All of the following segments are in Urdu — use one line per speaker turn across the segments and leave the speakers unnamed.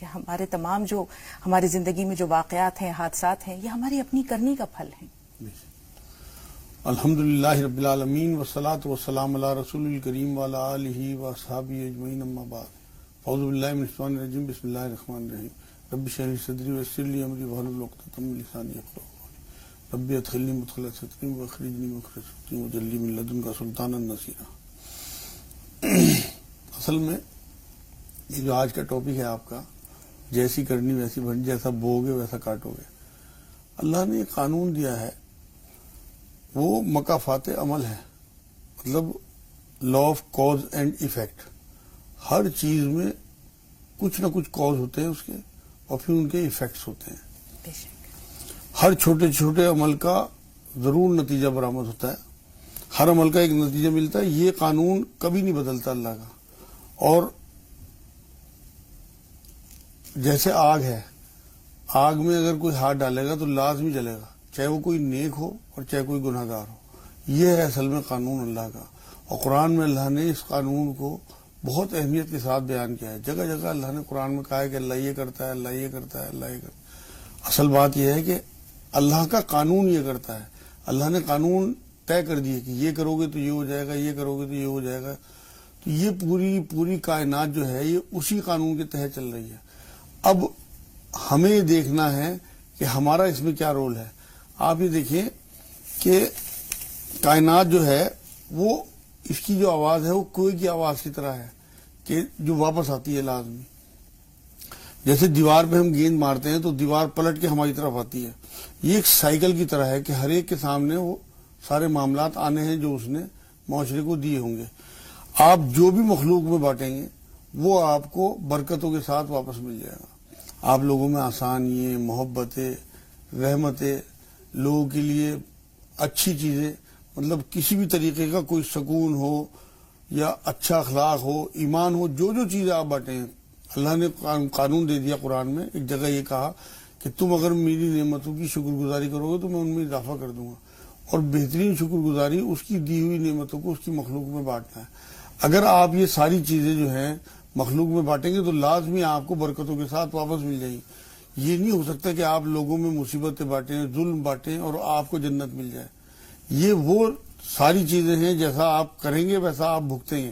کہ ہمارے تمام جو ہماری زندگی میں جو واقعات ہیں، حادثات ہیں، یہ ہماری اپنی کرنی کا پھل ہیں.
الحمدللہ رب العالمین والصلاة والسلام علی رسول الکریم وعلی آلہ واصحابہ اجمعین، اما بعد. اعوذ باللہ من الشیطان الرجیم، بسم اللہ الرحمن الرحیم. رب اشرح لی صدری ویسر لی امری واحلل عقدۃ من لسانی یفقہوا قولی. رب ادخلنی مدخل صدق واخرجنی مخرج صدق واجعل لی من لدنک سلطانا نصیرا. اصل میں یہ جو آج کا ٹاپک ہے آپ کا، جیسی کرنی ویسی بھرنی، جیسا بوگے ویسا کاٹو گے. اللہ نے ایک قانون دیا ہے، وہ مکافات عمل ہے، مطلب law of cause and effect. ہر چیز میں کچھ نہ کچھ کاز ہوتے ہیں اس کے، اور پھر ان کے ایفیکٹس ہوتے ہیں. ہر چھوٹے چھوٹے عمل کا ضرور نتیجہ برآمد ہوتا ہے، ہر عمل کا ایک نتیجہ ملتا ہے. یہ قانون کبھی نہیں بدلتا اللہ کا. اور جیسے آگ ہے، آگ میں اگر کوئی ہاتھ ڈالے گا تو لازمی جلے گا، چاہے وہ کوئی نیک ہو اور چاہے کوئی گناہ گار ہو. یہ ہے اصل میں قانون اللہ کا. اور قرآن میں اللہ نے اس قانون کو بہت اہمیت کے ساتھ بیان کیا ہے. جگہ جگہ اللہ نے قرآن میں کہا ہے کہ اللہ یہ کرتا ہے، اللہ یہ کرتا ہے، اللہ یہ کرتا ہے. اصل بات یہ ہے کہ اللہ کا قانون یہ کرتا ہے. اللہ نے قانون طے کر دیے کہ یہ کرو گے تو یہ ہو جائے گا، یہ کرو گے تو یہ ہو جائے گا. تو یہ پوری کائنات جو ہے یہ اسی قانون کے تحت چل رہی ہے. اب ہمیں یہ دیکھنا ہے کہ ہمارا اس میں کیا رول ہے. آپ یہ دیکھیں کہ کائنات جو ہے وہ، اس کی جو آواز ہے وہ کوئی کی آواز کی طرح ہے کہ جو واپس آتی ہے لازمی. جیسے دیوار پہ ہم گیند مارتے ہیں تو دیوار پلٹ کے ہماری طرف آتی ہے. یہ ایک سائیکل کی طرح ہے کہ ہر ایک کے سامنے وہ سارے معاملات آنے ہیں جو اس نے معاشرے کو دیے ہوں گے. آپ جو بھی مخلوق میں بانٹیں گے وہ آپ کو برکتوں کے ساتھ واپس مل جائے گا. آپ لوگوں میں آسانیاں، محبتیں، رحمتیں، لوگوں کے لیے اچھی چیزیں، مطلب کسی بھی طریقے کا کوئی سکون ہو یا اچھا اخلاق ہو، ایمان ہو، جو جو چیزیں آپ بانٹیں ہیں. اللہ نے قانون دے دیا قرآن میں. ایک جگہ یہ کہا کہ تم اگر میری نعمتوں کی شکر گزاری کرو گے تو میں ان میں اضافہ کر دوں گا. اور بہترین شکر گزاری اس کی دی ہوئی نعمتوں کو اس کی مخلوق میں بانٹنا ہے. اگر آپ یہ ساری چیزیں جو ہیں مخلوق میں بانٹیں گے تو لازمی آپ کو برکتوں کے ساتھ واپس مل جائیں گی. یہ نہیں ہو سکتا کہ آپ لوگوں میں مصیبتیں بانٹیں، ظلم بانٹیں اور آپ کو جنت مل جائے. یہ وہ ساری چیزیں ہیں، جیسا آپ کریں گے ویسا آپ بھگتیں گے.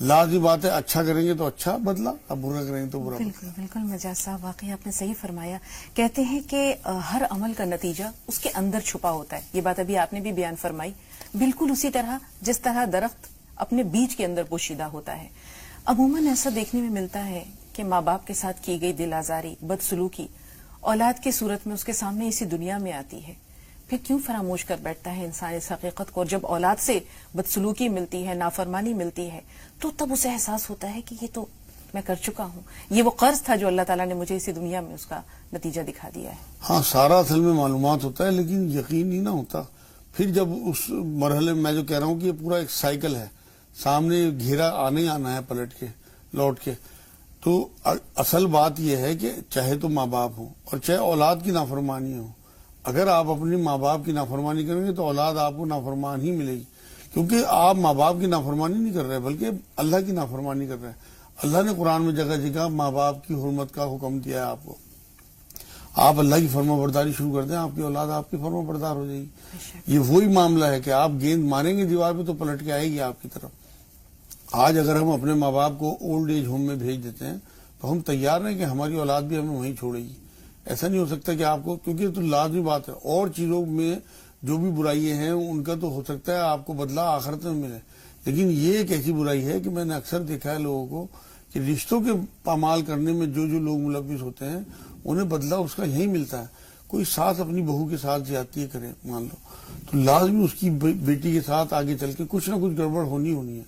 لازمی بات ہے، اچھا کریں گے تو اچھا بدلہ، اب برا کریں گے تو برا.
بالکل بالکل مجاز صاحب، واقعی آپ نے صحیح فرمایا. کہتے ہیں کہ ہر عمل کا نتیجہ اس کے اندر چھپا ہوتا ہے. یہ بات ابھی آپ نے بھی بیان فرمائی. بالکل اسی طرح جس طرح درخت اپنے بیج کے اندر پوشیدہ ہوتا ہے. عموماً ایسا دیکھنے میں ملتا ہے کہ ماں باپ کے ساتھ کی گئی دل آزاری، بدسلوکی اولاد کی صورت میں اس کے سامنے اسی دنیا میں آتی ہے. پھر کیوں فراموش کر بیٹھتا ہے انسان اس حقیقت کو؟ اور جب اولاد سے بدسلوکی ملتی ہے، نافرمانی ملتی ہے، تو تب اسے احساس ہوتا ہے کہ یہ تو میں کر چکا ہوں، یہ وہ قرض تھا جو اللہ تعالیٰ نے مجھے اسی دنیا میں اس کا نتیجہ دکھا دیا ہے.
ہاں، سارا اصل میں معلومات ہوتا ہے لیکن یقین ہی نہ ہوتا. پھر جب اس مرحلے میں جو کہہ رہا ہوں کہ یہ پورا ایک سائیکل ہے، سامنے گھیرا آنے ہی آنا ہے پلٹ کے لوٹ کے. تو اصل بات یہ ہے کہ چاہے تو ماں باپ ہو اور چاہے اولاد کی نافرمانی ہو، اگر آپ اپنی ماں باپ کی نافرمانی کریں گے تو اولاد آپ کو نافرمان ہی ملے گی. کیونکہ آپ ماں باپ کی نافرمانی نہیں کر رہے بلکہ اللہ کی نافرمانی کر رہے ہیں. اللہ نے قرآن میں جگہ جگہ ماں باپ کی حرمت کا حکم دیا ہے آپ کو. آپ اللہ کی فرما برداری شروع کر دیں، آپ کی اولاد آپ کی فرما بردار ہو جائے گی. یہ وہی معاملہ ہے کہ آپ گیند ماریں گے دیوار پہ تو پلٹ کے آئے گی آپ کی طرف. آج اگر ہم اپنے ماں باپ کو اولڈ ایج ہوم میں بھیج دیتے ہیں تو ہم تیار ہیں کہ ہماری اولاد بھی ہمیں وہیں چھوڑے گی. ایسا نہیں ہو سکتا کہ آپ کو، کیونکہ تو لازمی بات ہے، اور چیزوں میں جو بھی برائیاں ہیں ان کا تو ہو سکتا ہے آپ کو بدلہ آخرت میں ملے، لیکن یہ ایک ایسی برائی ہے کہ میں نے اکثر دیکھا ہے لوگوں کو کہ رشتوں کے پامال کرنے میں جو جو لوگ ملوث ہوتے ہیں انہیں بدلہ اس کا یہی ملتا ہے. کوئی ساس اپنی بہو کے ساتھ زیادتی کرے مان لو تو لازمی اس کی بیٹی کے ساتھ آگے چل کے کچھ نہ کچھ گڑبڑ ہونی ہے.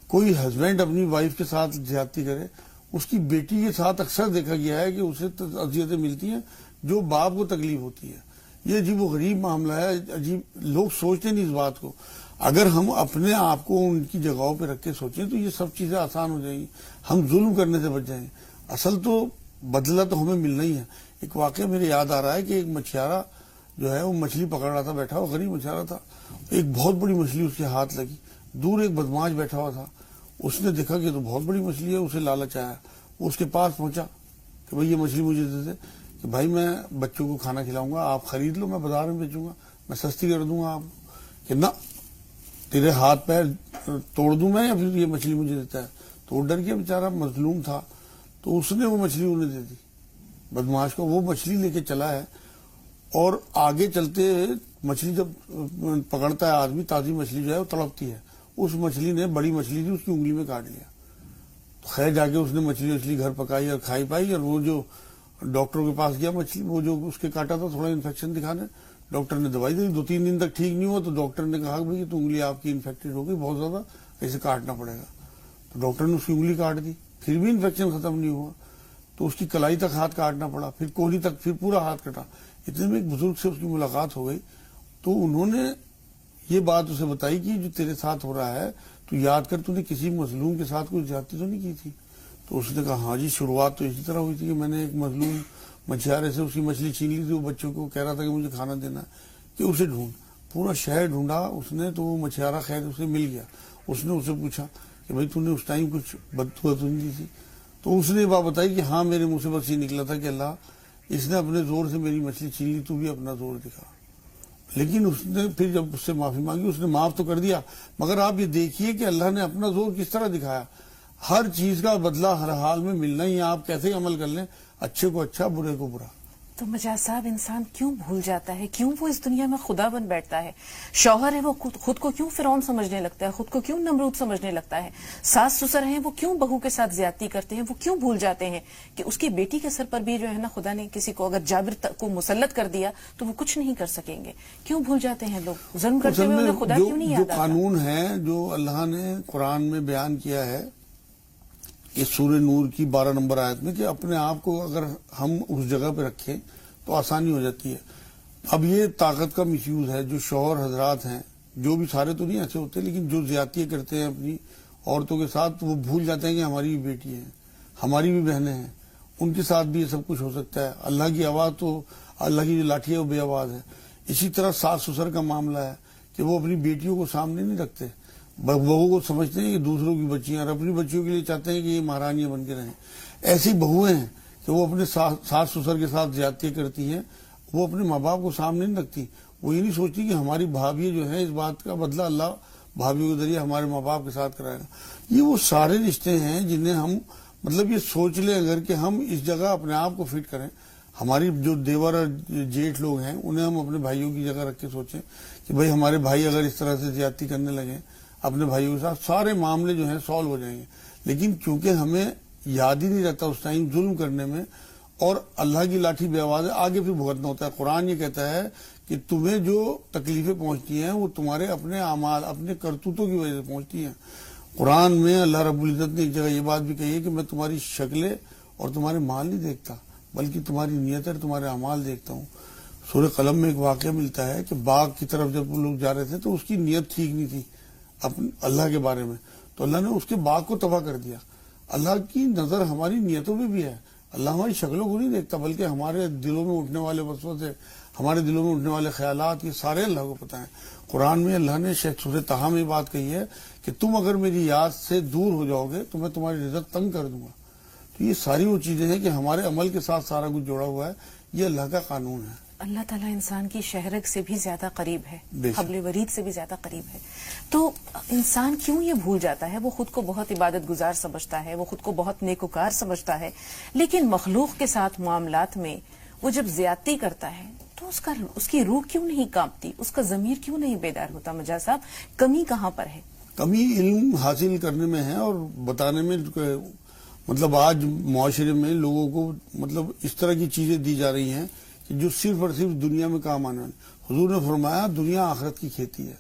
کوئی ہسبینڈ اپنی وائف کے ساتھ زیادتی کرے، اس کی بیٹی کے ساتھ اکثر دیکھا گیا ہے کہ اسے اذیتیں ملتی ہیں جو باپ کو تکلیف ہوتی ہے. یہ عجیب و غریب معاملہ ہے. عجیب لوگ سوچتے نہیں اس بات کو. اگر ہم اپنے آپ کو ان کی جگہوں پہ رکھ کے سوچیں تو یہ سب چیزیں آسان ہو جائیں گی، ہم ظلم کرنے سے بچ جائیں گے. اصل تو بدلہ تو ہمیں ملنا ہی ہے. ایک واقعہ میرے یاد آ رہا ہے کہ ایک مچھیارا جو ہے وہ مچھلی پکڑ رہا تھا، بیٹھا ہوا غریب مچھیارا تھا. ایک بہت بڑی مچھلی اس کے ہاتھ لگی. دور ایک بدماش بیٹھا ہوا تھا، اس نے دیکھا کہ تو بہت بڑی مچھلی ہے، اسے لالچ آیا، وہ اس کے پاس پہنچا کہ بھائی یہ مچھلی مجھے دے دے کہ بھائی میں بچوں کو کھانا کھلاؤں گا, آپ خرید لو, میں بازار میں بیچوں گا, میں سستی کر دوں گا آپ کہ نہ تیرے ہاتھ پیر توڑ دوں میں یا پھر یہ مچھلی مجھے دیتا ہے. تو وہ ڈر گیا بیچارہ, مظلوم تھا, تو اس نے وہ مچھلی انہیں دے دی. بدماش کو وہ مچھلی لے کے چلا ہے, اور آگے چلتے مچھلی جب پکڑتا ہے آدمی, تازی مچھلی جو ہے وہ تڑپتی ہے, اس مچھلی نے, بڑی مچھلی تھی, اس کی انگلی میں کاٹ لیا. تو خیر جا کے اس نے مچھلی گھر پکائی اور کھائی پائی, اور وہ جو ڈاکٹروں کے پاس گیا مچھلی, وہ جو اس کے کاٹا تھا تھوڑا انفیکشن دکھانے, ڈاکٹر نے دوائی دی, 2-3 دن تک ٹھیک نہیں ہوا, تو ڈاکٹر نے کہا کہ بھائی تو انگلی آپ کی انفیکٹڈ ہو گئی بہت زیادہ, اسے کاٹنا پڑے گا. تو ڈاکٹر نے اس کی انگلی کاٹ دی, پھر بھی انفیکشن ختم نہیں ہوا, تو اس کی کلائی تک ہاتھ کاٹنا پڑا, پھر کوہنی تک, پھر پورا ہاتھ کٹا. اتنے میں ایک بزرگ سے اس کی ملاقات ہو گئی, تو انہوں نے یہ بات اسے بتائی کہ جو تیرے ساتھ ہو رہا ہے تو یاد کر, تو نے کسی مظلوم کے ساتھ کوئی زیادتی تو نہیں کی تھی. تو اس نے کہا ہاں جی, شروعات تو اسی طرح ہوئی تھی کہ میں نے ایک مظلوم مچھیارے سے اس کی مچھلی چھین لی تھی, وہ بچوں کو کہہ رہا تھا کہ مجھے کھانا دینا ہے, کہ اسے ڈھونڈ. پورا شہر ڈھونڈا اس نے, تو وہ مچھیارا خیر اسے مل گیا. اس نے اسے پوچھا کہ بھائی تو نے اس ٹائم کچھ بددعا تو نہیں دی تھی؟ تو اس نے یہ بات بتائی کہ ہاں میرے منہ سے بس یہ نکلا تھا کہ اللہ اس نے اپنے زور سے میری مچھلی چھین لی, تو بھی اپنا زور دکھا. لیکن اس نے پھر جب اس سے معافی مانگی, اس نے معاف تو کر دیا, مگر آپ یہ دیکھیے کہ اللہ نے اپنا زور کس طرح دکھایا. ہر چیز کا بدلہ ہر حال میں ملنا ہی ہے, آپ کیسے عمل کر لیں, اچھے کو اچھا, برے کو برا.
تو مجاز صاحب, انسان کیوں بھول جاتا ہے, کیوں وہ اس دنیا میں خدا بن بیٹھتا ہے؟ شوہر ہے وہ خود کو کیوں فرعون سمجھنے لگتا ہے, خود کو کیوں نمرود سمجھنے لگتا ہے؟ ساس سسر ہیں وہ کیوں بہو کے ساتھ زیادتی کرتے ہیں, وہ کیوں بھول جاتے ہیں کہ اس کی بیٹی کے سر پر بھی جو ہے نا خدا نے کسی کو اگر جابر کو مسلط کر دیا تو وہ کچھ نہیں کر سکیں گے؟ کیوں بھول جاتے ہیں لوگ؟ ظلم کرتے ہوئے انہیں خدا کیوں نہیں یاد
جو
آتا؟
قانون ہے جو اللہ نے قرآن میں بیان کیا ہے اس سورہ نور کی 12 نمبر آیت میں, کہ اپنے آپ کو اگر ہم اس جگہ پہ رکھیں تو آسانی ہو جاتی ہے. اب یہ طاقت کا مس یوز ہے. جو شوہر حضرات ہیں, جو بھی, سارے تو نہیں ایسے ہوتے, لیکن جو زیادتیاں کرتے ہیں اپنی عورتوں کے ساتھ, وہ بھول جاتے ہیں کہ ہماری بھی بیٹی ہیں, ہماری بھی بہنیں ہیں, ان کے ساتھ بھی یہ سب کچھ ہو سکتا ہے. اللہ کی آواز تو, اللہ کی جو لاٹھی ہے وہ بے آواز ہے. اسی طرح ساس سسر کا معاملہ ہے کہ وہ اپنی بیٹیوں کو سامنے نہیں رکھتے, بہو کو سمجھتے ہیں کہ دوسروں کی بچیاں, اور اپنی بچیوں کے لیے چاہتے ہیں کہ یہ مہارانیاں بن کے رہیں. ایسی بہویں ہیں کہ وہ اپنے ساس سسر کے ساتھ زیادتی کرتی ہیں, وہ اپنے ماں باپ کو سامنے نہیں رکھتی. وہ یہ نہیں سوچتی کہ ہماری بھابھی جو ہے اس بات کا بدلہ اللہ بھابھیوں کے ذریعے ہمارے ماں باپ کے ساتھ کرائے گا. یہ وہ سارے رشتے ہیں جنہیں ہم مطلب یہ سوچ لیں اگر کہ ہم اس جگہ اپنے آپ کو فٹ کریں. ہماری جو دیور اور جیٹھ لوگ ہیں انہیں ہم اپنے بھائیوں کی جگہ رکھ کے سوچیں کہ بھائی ہمارے بھائی اگر اس طرح سے زیادتی کرنے لگیں اپنے بھائیوں کے ساتھ, سارے معاملے جو ہیں سالو ہو جائیں گے. لیکن کیونکہ ہمیں یاد ہی نہیں رہتا اس ٹائم ظلم کرنے میں, اور اللہ کی لاٹھی بے آواز ہے, آگے پھر بھگتنا ہوتا ہے. قرآن یہ کہتا ہے کہ تمہیں جو تکلیفیں پہنچتی ہیں وہ تمہارے اپنے اعمال, اپنے کرتوتوں کی وجہ سے پہنچتی ہیں. قرآن میں اللہ رب العزت نے ایک جگہ یہ بات بھی کہی ہے کہ میں تمہاری شکلیں اور تمہارے مال نہیں دیکھتا, بلکہ تمہاری نیت اور تمہارے اعمال دیکھتا ہوں. سورہ قلم میں ایک واقعہ ملتا ہے کہ باغ کی طرف جب وہ لوگ جا رہے تھے تو اس کی نیت ٹھیک نہیں تھی اللہ کے بارے میں, تو اللہ نے اس کے باغ کو تباہ کر دیا. اللہ کی نظر ہماری نیتوں میں بھی ہے. اللہ ہماری شکلوں کو نہیں دیکھتا, بلکہ ہمارے دلوں میں اٹھنے والے وسوسے, ہمارے دلوں میں اٹھنے والے خیالات, یہ سارے اللہ کو پتہ ہیں. قرآن میں اللہ نے سورہ طٰہٰ میں یہ بات کہی ہے کہ تم اگر میری یاد سے دور ہو جاؤ گے تو میں تمہاری رزق تنگ کر دوں گا. تو یہ ساری وہ چیزیں ہیں کہ ہمارے عمل کے ساتھ سارا کچھ جوڑا ہوا ہے. یہ اللہ کا قانون ہے.
اللہ تعالیٰ انسان کی شہرگ سے بھی زیادہ قریب ہے,
بے شک.
حبل ورید سے بھی زیادہ قریب ہے. تو انسان کیوں یہ بھول جاتا ہے؟ وہ خود کو بہت عبادت گزار سمجھتا ہے, وہ خود کو بہت نیکوکار سمجھتا ہے, لیکن مخلوق کے ساتھ معاملات میں وہ جب زیادتی کرتا ہے تو اس کی روح کیوں نہیں کانپتی, اس کا ضمیر کیوں نہیں بیدار ہوتا؟ مجاز صاحب, کمی کہاں پر ہے؟
کمی علم حاصل کرنے میں ہے اور بتانے میں. مطلب آج معاشرے میں لوگوں کو مطلب اس طرح کی چیزیں دی جا رہی ہیں کہ جو صرف اور صرف دنیا میں کام آنا ہے. حضور نے فرمایا دنیا آخرت کی کھیتی ہے.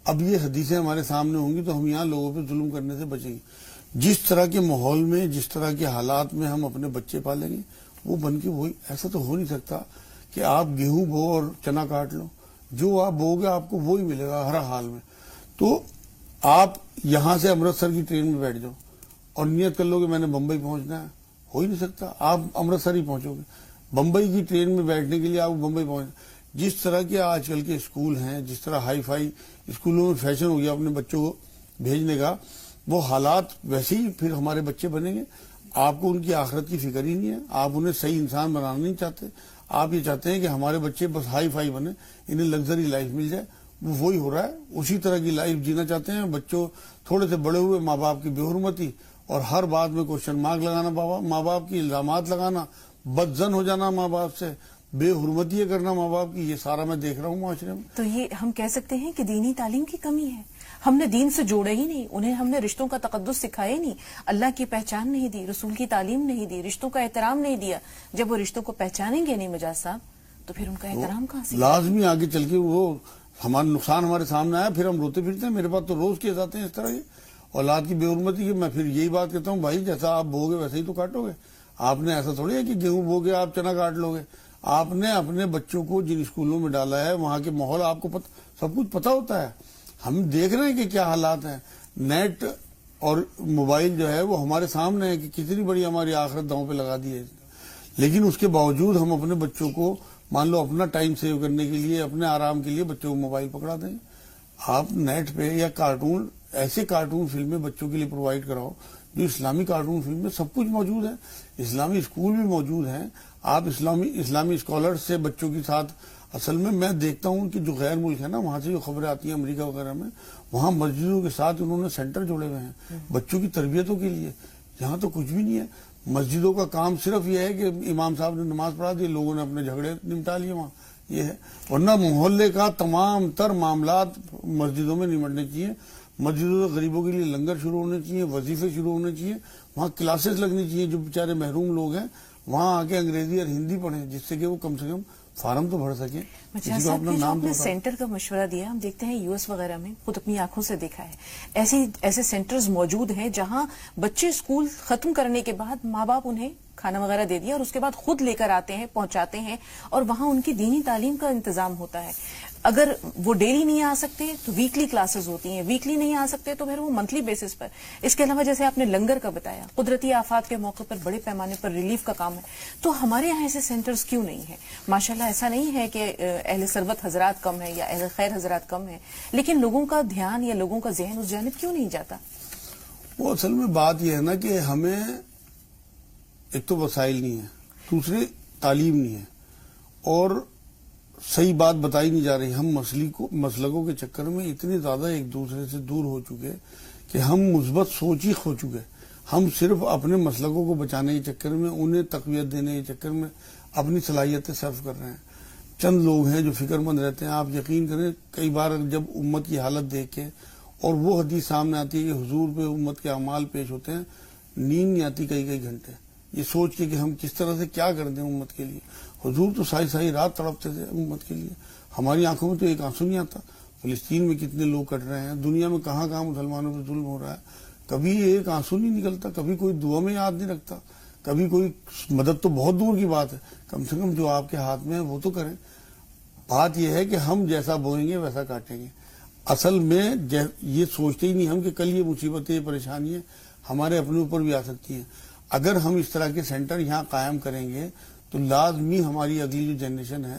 اب یہ حدیثیں ہمارے سامنے ہوں گی تو ہم یہاں لوگوں پہ ظلم کرنے سے بچیں گے. جس طرح کے ماحول میں, جس طرح کے حالات میں ہم اپنے بچے پالیں گے وہ بن کے وہی. ایسا تو ہو نہیں سکتا کہ آپ گیہوں بو اور چنا کاٹ لو, جو آپ بو گے آپ کو وہی ملے گا ہر حال میں. تو آپ یہاں سے امرتسر کی ٹرین میں بیٹھ جاؤ اور نیت کر لو کہ میں نے بمبئی پہنچنا ہے, ہو ہی نہیں سکتا. آپ امرتسر ہی پہنچو گے. بمبئی کی ٹرین میں بیٹھنے کے لیے آپ بمبئی پہنچ. جس طرح کے آج کل کے اسکول ہیں, جس طرح ہائی فائی اسکولوں میں فیشن ہو گیا اپنے بچوں کو بھیجنے کا, وہ حالات ویسے ہی پھر ہمارے بچے بنیں گے. آپ کو ان کی آخرت کی فکر ہی نہیں ہے. آپ انہیں صحیح انسان بنانا نہیں چاہتے. آپ یہ چاہتے ہیں کہ ہمارے بچے بس ہائی فائی بنے, انہیں لگژری لائف مل جائے. وہ وہی ہو رہا ہے, اسی طرح کی لائف جینا چاہتے ہیں. بچوں تھوڑے سے بڑے ہوئے ماں باپ کی بے حرمتی اور ہر بات میں کوشچن مارک لگانا, ماں باپ کی الزامات لگانا, بدزن ہو جانا ماں باپ سے, بے حرمتی کرنا ماں باپ کی, یہ سارا میں دیکھ رہا ہوں معاشرے میں.
تو یہ ہم کہہ سکتے ہیں کہ دینی تعلیم کی کمی ہے. ہم نے دین سے جوڑے ہی نہیں, انہیں ہم نے رشتوں کا تقدس سکھایا نہیں, اللہ کی پہچان نہیں دی, رسول کی تعلیم نہیں دی, رشتوں کا احترام نہیں دیا. جب وہ رشتوں کو پہچانیں گے نہیں مجاز صاحب, تو پھر ان کا احترام کہاں سے؟
لازمی آگے چل کے وہ ہمارا نقصان ہمارے سامنے آیا, پھر ہم روتے پھرتے ہیں. میرے پاس تو روز کیے جاتے ہیں اس طرح کے اولاد کی بے حرمتی کی. میں پھر یہی بات کہتا ہوں, بھائی جیسا آپ بو گے ویسے ہی تو کاٹو گے. آپ نے ایسا تھوڑی ہے کہ گیہوں بو گے آپ چنا کاٹ لو گے. آپ نے اپنے بچوں کو جن اسکولوں میں ڈالا ہے وہاں کے ماحول آپ کو سب کچھ پتا ہوتا ہے. ہم دیکھ رہے ہیں کہ کیا حالات ہیں. نیٹ اور موبائل جو ہے وہ ہمارے سامنے ہے کہ کتنی بڑی ہماری آخرت داؤں پہ لگا دی ہے. لیکن اس کے باوجود ہم اپنے بچوں کو مان لو اپنا ٹائم سیو کرنے کے لیے, اپنے آرام کے لیے بچوں کو موبائل پکڑا دیں. آپ نیٹ پہ یا کارٹون, ایسے کارٹون فلمیں بچوں کے لیے پرووائڈ کراؤ جو اسلامی کارٹون فلم میں سب کچھ موجود ہے. اسلامی اسکول بھی موجود ہیں. آپ اسلامی اسکالر سے بچوں کے ساتھ, اصل میں دیکھتا ہوں کہ جو غیر ملک ہے نا, وہاں سے جو خبریں آتی ہیں امریکہ وغیرہ میں, وہاں مسجدوں کے ساتھ انہوں نے سینٹر جوڑے ہوئے ہیں بچوں کی تربیتوں کے لیے. یہاں تو کچھ بھی نہیں ہے. مسجدوں کا کام صرف یہ ہے کہ امام صاحب نے نماز پڑھا دی, لوگوں نے اپنے جھگڑے نمٹا لیے وہاں, یہ ہے. ورنہ محلے کا تمام تر معاملات مسجدوں میں نمٹنے چاہیے. مسجدوں سے غریبوں کے لیے لنگر شروع ہونے چاہیے, وظیفے شروع ہونے چاہیے, وہاں کلاسز لگنی چاہیے. جو بیچارے محروم لوگ ہیں وہاں آ کے انگریزی اور ہندی پڑھیں, جس سے کہ وہ کم سے کم فارم تو بھر سکیں.
مجاز صاحب نے جو اپنے سینٹر کا مشورہ دیا, ہم دیکھتے ہیں یو ایس وغیرہ میں, خود اپنی آنکھوں سے دیکھا ہے, ایسے سینٹرز موجود ہیں جہاں بچے اسکول ختم کرنے کے بعد ماں باپ انہیں کھانا وغیرہ دے دیا اور اس کے بعد خود لے کر آتے ہیں, پہنچاتے ہیں, اور وہاں ان کی دینی تعلیم کا انتظام ہوتا ہے. اگر وہ ڈیلی نہیں آ سکتے تو ویکلی کلاسز ہوتی ہیں, ویکلی نہیں آ سکتے تو پھر وہ منتھلی بیسس پر. اس کے علاوہ جیسے آپ نے لنگر کا بتایا, قدرتی آفات کے موقع پر بڑے پیمانے پر ریلیف کا کام ہے. تو ہمارے یہاں ایسے سینٹرز کیوں نہیں ہیں؟ ماشاءاللہ ایسا نہیں ہے کہ اہل ثروت حضرات کم ہیں یا اہل خیر حضرات کم ہیں, لیکن لوگوں کا دھیان یا لوگوں کا ذہن اس جانب کیوں نہیں جاتا؟
وہ اصل میں بات یہ ہے نا کہ ہمیں ایک تو وسائل نہیں ہے, دوسرے تعلیم نہیں ہے, اور صحیح بات بتائی نہیں جا رہی. ہم مسلکوں کے چکر میں اتنے زیادہ ایک دوسرے سے دور ہو چکے کہ ہم مثبت سوچ ہی کھو چکے. ہم صرف اپنے مسلکوں کو بچانے کے چکر میں, انہیں تقویت دینے کے چکر میں اپنی صلاحیتیں صرف کر رہے ہیں. چند لوگ ہیں جو فکر مند رہتے ہیں. آپ یقین کریں, کئی بار جب امت کی حالت دیکھ کے اور وہ حدیث سامنے آتی ہے کہ حضور پہ امت کے اعمال پیش ہوتے ہیں, نیند نہیں آتی کئی گھنٹے, یہ سوچ کے کہ ہم کس طرح سے کیا کر دیں امت کے لیے. حضور تو ساری رات تڑپتے تھے امت کے لیے. ہماری آنکھوں میں تو ایک آنسو نہیں آتا. فلسطین میں کتنے لوگ کٹ رہے ہیں, دنیا میں کہاں مسلمانوں پہ ظلم ہو رہا ہے, کبھی ایک آنسو نہیں نکلتا, کبھی کوئی دعا میں یاد نہیں رکھتا, کبھی کوئی مدد تو بہت دور کی بات ہے, کم سے کم جو آپ کے ہاتھ میں ہے وہ تو کریں. بات یہ ہے کہ ہم جیسا بوئیں گے ویسا کاٹیں گے. اصل میں یہ سوچتے ہی نہیں ہم کہ کل یہ مصیبتیں, یہ پریشانیاں ہمارے اپنے اوپر بھی آ سکتی ہیں. اگر ہم اس طرح کے سینٹر یہاں قائم کریں گے تو لازمی ہماری اگلی جو جنریشن ہے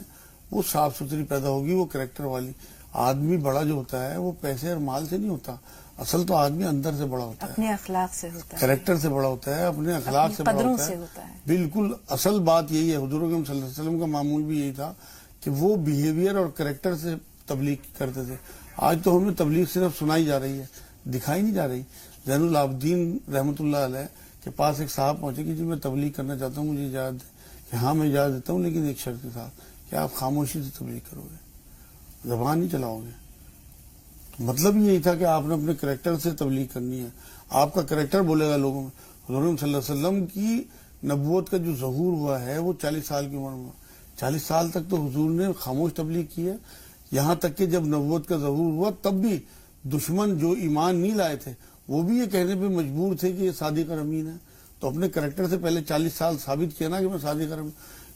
وہ صاف ستھری پیدا ہوگی, وہ کریکٹر والی. آدمی بڑا جو ہوتا ہے وہ پیسے اور مال سے نہیں ہوتا, اصل تو آدمی اندر سے بڑا ہوتا ہے,
اپنے اخلاق سے ہوتا ہے,
کریکٹر سے بڑا ہوتا ہے, اپنے اخلاق سے بڑا ہوتا ہے. بالکل اصل بات یہی ہے. حضور اکرم صلی اللہ علیہ وسلم کا معمول بھی یہی تھا کہ وہ بیہیویئر اور کریکٹر سے تبلیغ کرتے تھے. آج تو ہمیں تبلیغ صرف سنائی جا رہی ہے, دکھائی نہیں جا رہی. زین العابدین رحمۃ اللہ علیہ کے پاس ایک صاحب پہنچے کہ جی میں تبلیغ کرنا چاہتا ہوں, مجھے اجازت دیں. کہ ہاں میں اجازت دیتا ہوں, لیکن ایک شرط کے ساتھ کہ آپ خاموشی سے تبلیغ کرو گے, زبان نہیں چلاؤ گے. تو مطلب یہی تھا کہ آپ نے اپنے کریکٹر سے تبلیغ کرنی ہے. آپ کا کریکٹر بولے گا لوگوں میں. حضور صلی اللہ علیہ وسلم کی نبوت کا جو ظہور ہوا ہے وہ 40 سال کی عمر میں. 40 سال تک تو حضور نے خاموش تبلیغ کی ہے. یہاں تک کہ جب نبوت کا ظہور ہوا تب بھی دشمن جو ایمان نہیں لائے تھے وہ بھی یہ کہنے پہ مجبور تھے کہ یہ صادق اور امین ہے. تو اپنے کریکٹر سے پہلے 40 سال ثابت کیا نا کہ میں صادق اور امین.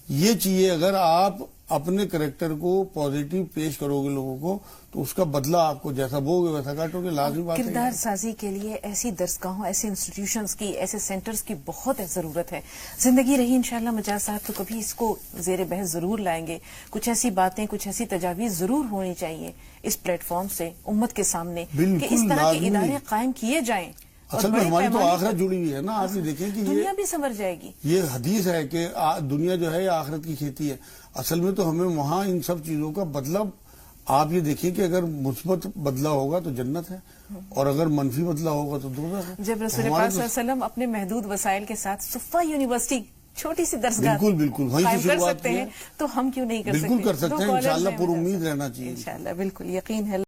یہ چیزیں اگر آپ اپنے کریکٹر کو پازیٹیو پیش کرو گے لوگوں کو تو اس کا بدلہ آپ کو جیسا بو گے ویسا کاٹو گے. لازمی بات ہے.
کردار سازی کے لیے ایسی درسگاہوں, ایسے انسٹیٹیوشنز کی, ایسے سینٹرز کی بہت ضرورت ہے. زندگی رہی انشاءاللہ مجاز صاحب تو کبھی اس کو زیر بحث ضرور لائیں گے. کچھ ایسی باتیں, کچھ ایسی تجاویز ضرور ہونی چاہیے اس پلیٹ فارم سے امت کے سامنے کہ اس طرح کے ادارے قائم کیے جائیں
اصل میں ہماری تو آخرت جڑی ہوئی ہے نا. آپ یہ دیکھیں کہ
دنیا بھی سنور جائے گی.
یہ حدیث ہے کہ دنیا جو ہے یہ آخرت کی کھیتی ہے. اصل میں تو ہمیں وہاں ان سب چیزوں کا بدلہ، آپ یہ دیکھیں کہ اگر مثبت بدلہ ہوگا تو جنت ہے، اور اگر منفی بدلہ ہوگا تو دوزخ ہے.
جب رسول پاک صلی اللہ علیہ وسلم اپنے محدود وسائل کے ساتھ صفا یونیورسٹی چھوٹی سی درسگاہ
بالکل وہیں
قائم
سے
کر
شروعات
سکتے
کی
ہیں،
ہے.
تو ہم کیوں نہیں کر سکتے؟
بالکل کر سکتے ہیں،
دو
انشاءاللہ
کالرز ہیں
پر
ہمارے
امید
ساتھ.
رہنا چاہیے.
انشاءاللہ بالکل یقین ہے.